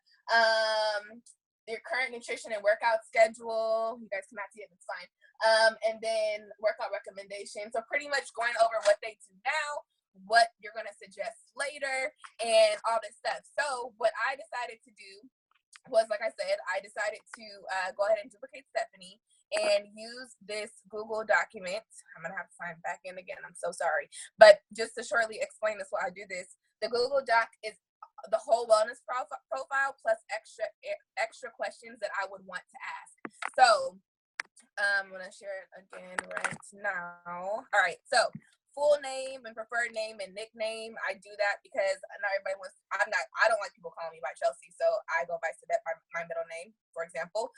Your current nutrition and workout schedule. You guys cannot see it, it's fine. And then workout recommendations. So pretty much going over what they do now, what you're going to suggest later, and all this stuff. So what I decided to do was, like I said, I decided to go ahead and duplicate Stephanie and use this Google document. I'm going to have to sign back in again. I'm so sorry. But just to shortly explain this while I do this, the Google Doc is the whole wellness profile plus extra questions that I would want to ask. So I'm going to share it again right now. All right. So full name and preferred name and nickname. I do that because not everybody wants, I don't like people calling me by Chelsea. So I go by Sabette, my middle name, for example.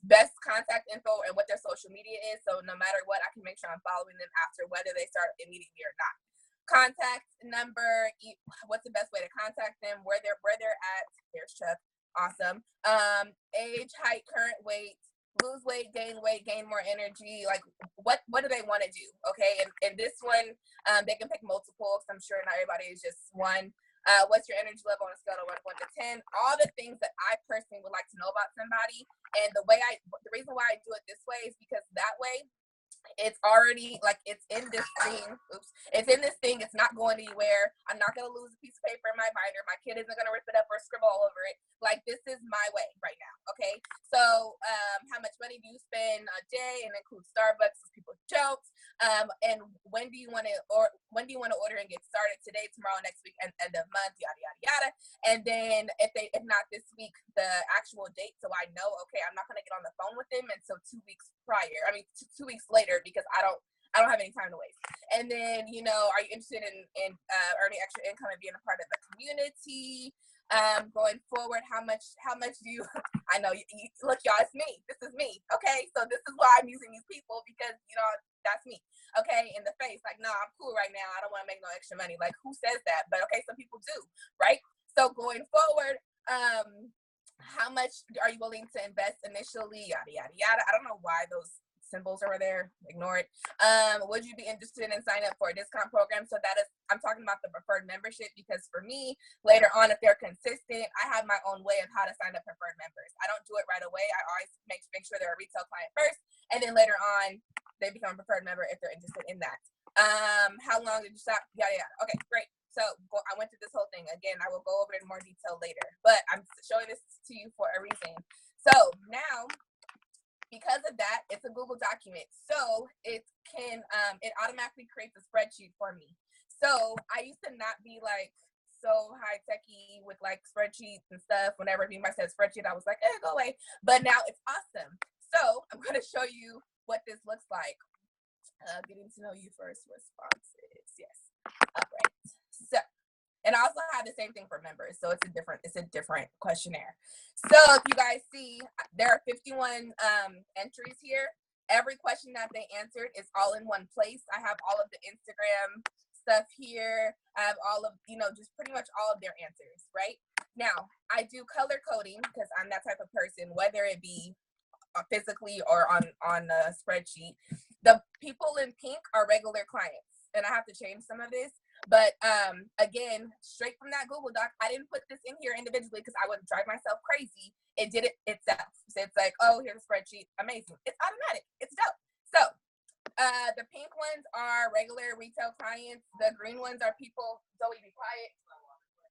Best contact info and what their social media is. So no matter what, I can make sure I'm following them after whether they start immediately or not. Contact number, what's the best way to contact them, where they're at. There's Chuck. Awesome. Age, height, current weight, lose weight, gain more energy. Like what do they want to do? Okay. And this one, they can pick multiple. I'm sure not everybody is just one. What's your energy level on a scale of 1 to 10? All the things that I personally would like to know about somebody. And the reason why I do it this way is because that way, it's already like it's in this thing. It's in this thing. It's not going anywhere. I'm not gonna lose a piece of paper in my binder. My kid isn't gonna rip it up or scribble all over it. Like this is my way right now. Okay. So how much money do you spend a day, and include Starbucks as people's jokes. And when do you want to order and get started? Today, tomorrow, next week, and end of month, yada yada yada. And then if not this week, the actual date, so I know, okay, I'm not gonna get on the phone with them until 2 weeks prior. I mean, 2 weeks later, because I don't have any time to waste. And then, are you interested in earning extra income and being a part of the community? Going forward, how much do you, I know, look, y'all, it's me. This is me. Okay. So this is why I'm using these people, because, that's me. Okay. In the face, like, no, I'm cool right now. I don't want to make no extra money. Like, who says that? But okay, some people do, right? So going forward, how much are you willing to invest initially? Yada, yada, yada. I don't know why those symbols over there, ignore it. Would you be interested in signing up for a discount program? So that is, I'm talking about the preferred membership, because for me, later on, if they're consistent, I have my own way of how to sign up preferred members. I don't do it right away. I always make sure they're a retail client first, and then later on, they become a preferred member if they're interested in that. How long did you stop? Yada, yada. Okay, great. So I went through this whole thing. Again, I will go over it in more detail later, but I'm showing this to you for a reason. So now, because of that, it's a Google document. So it can, it automatically creates a spreadsheet for me. So I used to not be like so high techy with like spreadsheets and stuff. Whenever anybody said spreadsheet, I was like, go away. But now it's awesome. So I'm going to show you what this looks like. Getting to know you first responses. Yes. All right. So, and I also have the same thing for members. So it's a different questionnaire. So if you guys see, there are 51 entries here. Every question that they answered is all in one place. I have all of the Instagram stuff here. I have all of, just pretty much all of their answers, right? Now, I do color coding because I'm that type of person, whether it be physically or on a spreadsheet. The people in pink are regular clients, and I have to change some of this. But again, straight from that Google Doc, I didn't put this in here individually because I would drive myself crazy. It did it itself. So it's like, oh, here's a spreadsheet. Amazing. It's automatic. It's dope. So the pink ones are regular retail clients. The green ones are people. Zoe, be quiet.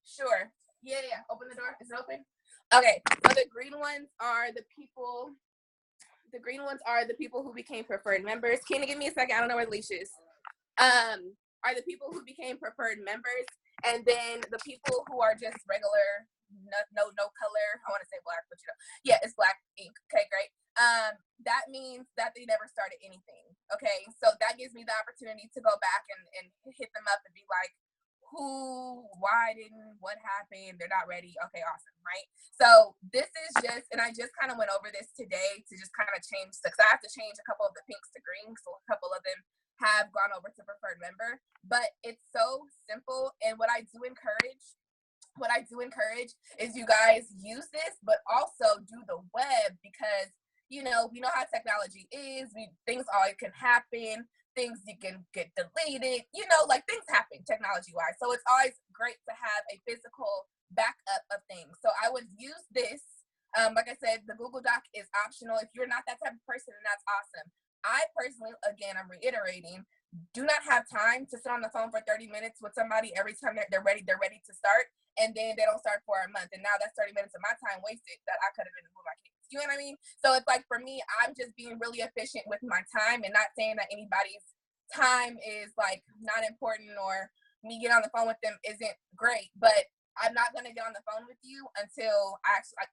Sure. Yeah. Open the door. Is it open? Okay. So the green ones are the people. The green ones are the people who became preferred members. Can you give me a second? I don't know where the leash is. Are the people who became preferred members, and then the people who are just regular, no color. I want to say black, but yeah, it's black ink. Okay, great. That means that they never started anything. Okay, so that gives me the opportunity to go back and hit them up and be like, what happened? They're not ready. Okay, awesome, right? So this is just, and I just kind of went over this today to just kind of change, because I have to change a couple of the pinks to green, so a couple of them have gone over to preferred member, but it's so simple. And what I do encourage is you guys use this, but also do the web, because we know how technology is. Things always can happen. Things you can get deleted. Things happen technology-wise. So it's always great to have a physical backup of things. So I would use this. Like I said, the Google Doc is optional. If you're not that type of person, then that's awesome. I personally, again, I'm reiterating, do not have time to sit on the phone for 30 minutes with somebody every time they're ready to start, and then they don't start for a month. And now that's 30 minutes of my time wasted that I could have been with my kids. You know what I mean? So it's like, for me, I'm just being really efficient with my time, and not saying that anybody's time is like not important, or me getting on the phone with them isn't great, but I'm not going to get on the phone with you until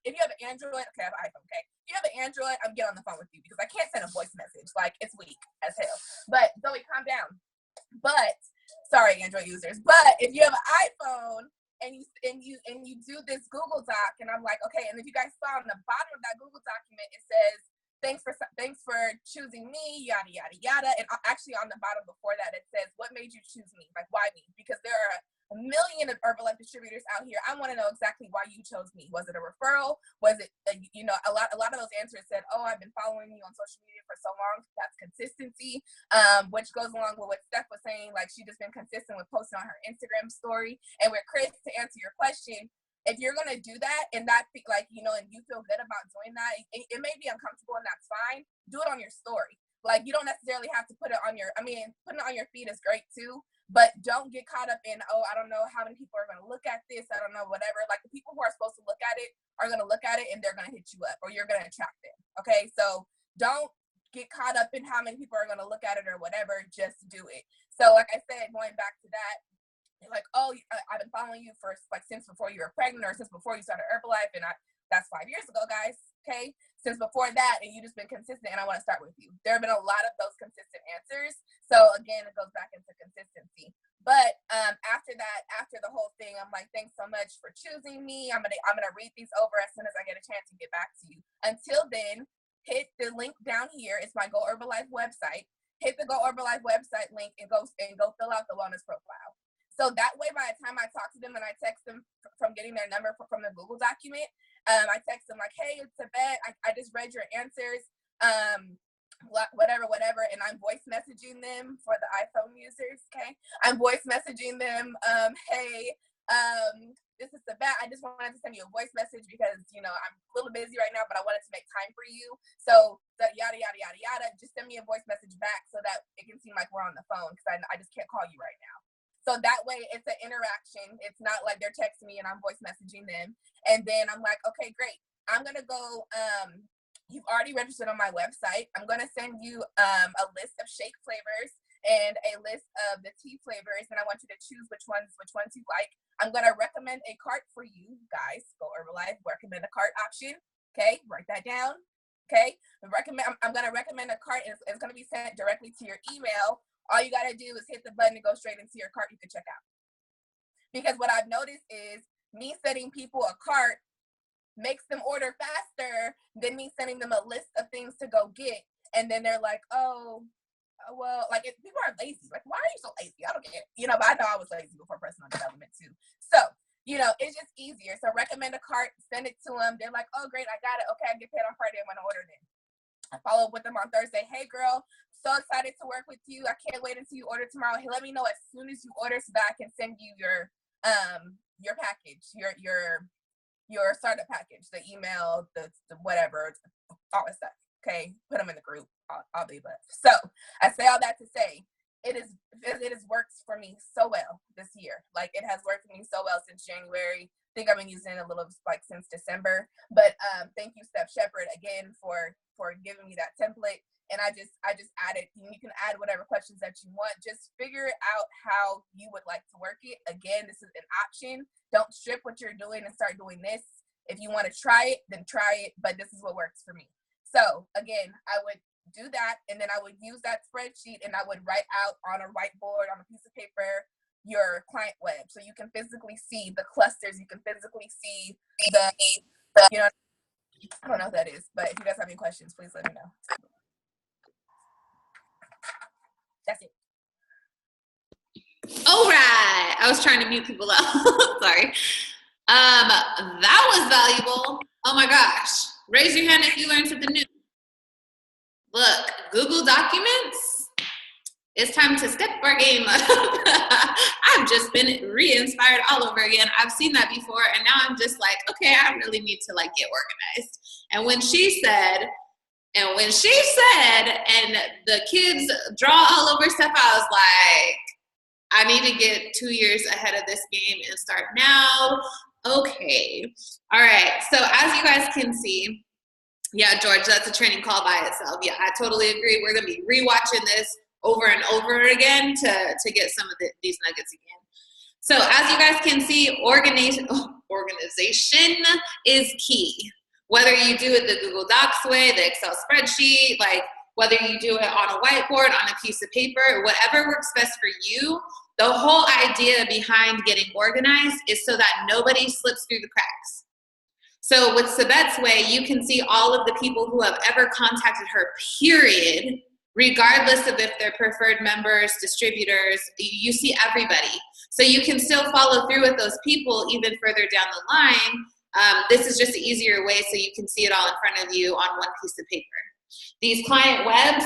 if you have an Android, okay, I have an iPhone, okay? If you have an Android, I'm getting on the phone with you because I can't send a voice message. Like, it's weak as hell. But Zoe, calm down. But, sorry, Android users. But if you have an iPhone and you do this Google Doc, and I'm like, okay, and if you guys saw on the bottom of that Google document, it says, thanks for choosing me, yada, yada, yada. And actually on the bottom before that, it says, what made you choose me? Like, why me? Because there are a million of Herbalife distributors out here. I want to know exactly why you chose me. Was it a referral? Was it, a lot of those answers said, oh, I've been following you on social media for so long. That's consistency, which goes along with what Steph was saying. Like, she just been consistent with posting on her Instagram story. And with Chris, to answer your question, if you're going to do that and that, and you feel good about doing that, it may be uncomfortable, and that's fine. Do it on your story. Like, you don't necessarily have to put it on putting it on your feed is great too, but don't get caught up in, oh, I don't know how many people are going to look at this. I don't know, whatever. Like, the people who are supposed to look at it are going to look at it, and they're going to hit you up, or you're going to attract them. Okay. So don't get caught up in how many people are going to look at it or whatever. Just do it. So like I said, going back to that, like, oh, I've been following you for since before you were pregnant, or since before you started Herbalife, and that's 5 years ago, guys. Okay, since before that, and you just been consistent, and I want to start with you. There have been a lot of those consistent answers. So again, it goes back into consistency. But after that, after the whole thing, I'm like, thanks so much for choosing me. I'm gonna read these over as soon as I get a chance to get back to you. Until then, hit the link down here. It's my Go Herbalife website. Hit the Go Herbalife website link and go fill out the wellness profile. So that way, by the time I talk to them and I text them from getting their number from the Google document, I text them like, hey, it's Yvette. I just read your answers, whatever. And I'm voice messaging them for the iPhone users, okay? I'm voice messaging them, hey, this is Yvette. I just wanted to send you a voice message because, I'm a little busy right now, but I wanted to make time for you. So yada, yada, yada, yada. Just send me a voice message back so that it can seem like we're on the phone, because I just can't call you right now. So that way it's an interaction. It's not like they're texting me and I'm voice messaging them. And then I'm like, okay, great. I'm going to go, you've already registered on my website. I'm going to send you a list of shake flavors and a list of the tea flavors. And I want you to choose which ones you like. I'm going to recommend a cart for you guys. Go Herbalife, recommend a cart option. Okay, write that down. Okay, I'm going to recommend a cart, and it's going to be sent directly to your email. All you got to do is hit the button and go straight into your cart. You can check out. Because what I've noticed is me sending people a cart makes them order faster than me sending them a list of things to go get. And then they're like, oh, well, like if people are lazy, like why are you so lazy? I don't get it. You know, but I know I was lazy before personal development too. So, you know, it's just easier. So recommend a cart, send it to them. They're like, oh great, I got it. Okay, I get paid on Friday. I'm gonna order it in. I follow up with them on Thursday. Hey girl, so excited to work with you. I can't wait until you order tomorrow. Hey, let me know as soon as you order so that I can send you your package, your startup package, the email, the whatever, all that stuff. Okay, put them in the group. I'll be left. So I say all that to say it has worked for me so well this year. Like it has worked for me so well since January. I think I've been using it a little like since December. But thank you, Steph Shepherd, again for giving me that template. And I just added. You can add whatever questions that you want. Just figure out how you would like to work it. Again, this is an option. Don't strip what you're doing and start doing this. If you want to try it, then try it. But this is what works for me. So again, I would do that, and then I would use that spreadsheet, and I would write out on a whiteboard on a piece of paper your client web, so you can physically see the clusters. You can physically see the you know. I don't know what that is, but if you guys have any questions, please let me know. That's it. All right. I was trying to mute people out. Sorry. That was valuable. Oh my gosh. Raise your hand if you learned something new. Look, Google Documents, it's time to step our game up. I've just been re-inspired all over again. I've seen that before, and now I'm just like, okay, I really need to like get organized. And when she said, and the kids draw all over stuff, I was like, I need to get 2 years ahead of this game and start now. Okay. All right. So as you guys can see, yeah, George, that's a training call by itself. Yeah, I totally agree. We're going to be rewatching this over and over again to get some of these nuggets again. So as you guys can see, organization is key. Whether you do it the Google Docs way, the Excel spreadsheet, like whether you do it on a whiteboard, on a piece of paper, whatever works best for you, the whole idea behind getting organized is so that nobody slips through the cracks. So with Sabette's way, you can see all of the people who have ever contacted her, period, regardless of if they're preferred members, distributors, you see everybody. So you can still follow through with those people even further down the line. This is just an easier way so you can see it all in front of you on one piece of paper. These client webs,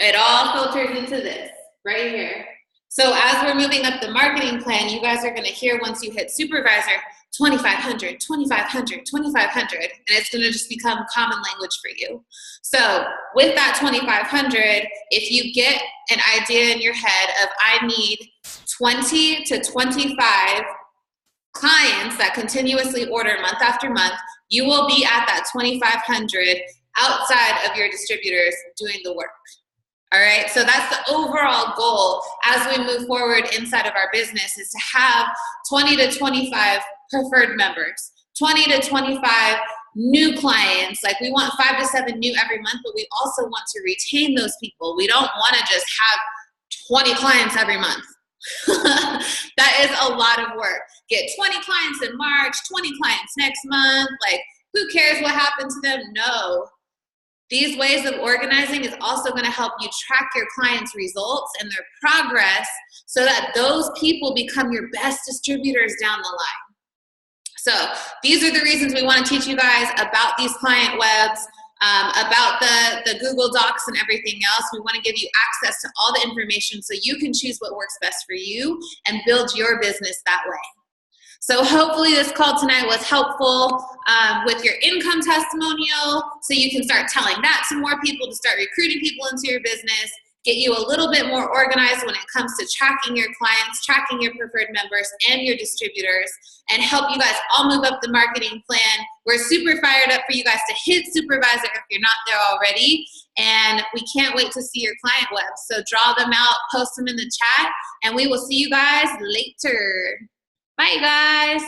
it all filters into this right here. So as we're moving up the marketing plan, you guys are going to hear once you hit supervisor, 2,500, 2,500, 2,500, and it's going to just become common language for you. So with that 2,500, if you get an idea in your head of I need 20 to 25 clients that continuously order month after month, you will be at that 2,500 outside of your distributors doing the work. All right, so that's the overall goal as we move forward inside of our business, is to have 20 to 25 preferred members, 20 to 25 new clients. Like we want 5 to 7 new every month, but we also want to retain those people. We don't want to just have 20 clients every month. That is a lot of work. Get 20 clients in March, 20 clients next month. Like who cares what happened to them? No. These ways of organizing is also going to help you track your clients' results and their progress so that those people become your best distributors down the line. So these are the reasons we want to teach you guys about these client webs, about the Google Docs and everything else. We want to give you access to all the information so you can choose what works best for you and build your business that way. So hopefully this call tonight was helpful with your income testimonial, so you can start telling that to more people to start recruiting people into your business, get you a little bit more organized when it comes to tracking your clients, tracking your preferred members and your distributors, and help you guys all move up the marketing plan. We're super fired up for you guys to hit supervisor if you're not there already, and we can't wait to see your client webs. So draw them out, post them in the chat, and we will see you guys later. Bye, guys.